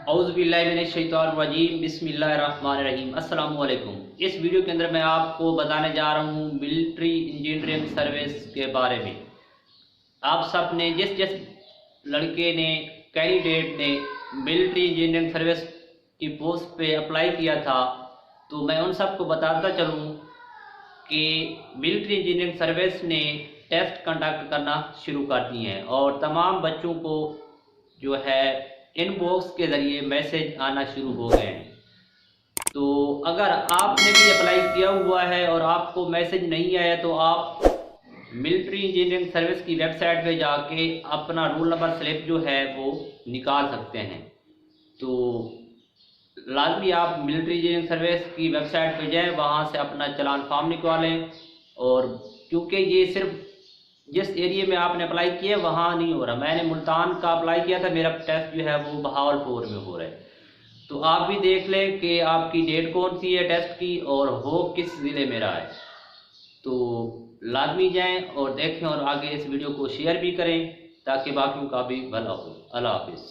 औज़ुबिल्लाहिमिनश्शैतानिर्रजीम बिस्मिल्लाहिर्रहमानिर्रहीम। अस्सलाम वालेकुम। इस वीडियो के अंदर मैं आपको बताने जा रहा हूँ मिलिट्री इंजीनियरिंग सर्विस के बारे में। आप सब ने जिस जिस लड़के ने कैंडिडेट ने मिलिट्री इंजीनियरिंग सर्विस की पोस्ट पे अप्लाई किया था, तो मैं उन सबको बताता चलूँ कि मिलिट्री इंजीनियरिंग सर्विस ने टेस्ट कंडक्ट करना शुरू कर दिए हैं और तमाम बच्चों को जो है इनबॉक्स के ज़रिए मैसेज आना शुरू हो गए हैं। तो अगर आपने भी अप्लाई किया हुआ है और आपको मैसेज नहीं आया तो आप मिलिट्री इंजीनियरिंग सर्विस की वेबसाइट पे जाके अपना रोल नंबर स्लिप जो है वो निकाल सकते हैं। तो लाजमी आप मिलिट्री इंजीनियरिंग सर्विस की वेबसाइट पे जाएं, वहाँ से अपना चालान फॉर्म निकालें। और क्योंकि ये सिर्फ जिस एरिया में आपने अप्लाई किया वहाँ नहीं हो रहा, मैंने मुल्तान का अप्लाई किया था, मेरा टेस्ट जो है वो बहावलपुर में हो रहा है। तो आप भी देख लें कि आपकी डेट कौन सी है टेस्ट की और हो किस ज़िले में रहा है। तो लाजमी जाएं और देखें और आगे इस वीडियो को शेयर भी करें ताकि बाकियों का भी भला हो। अल्लाह हाफिज़।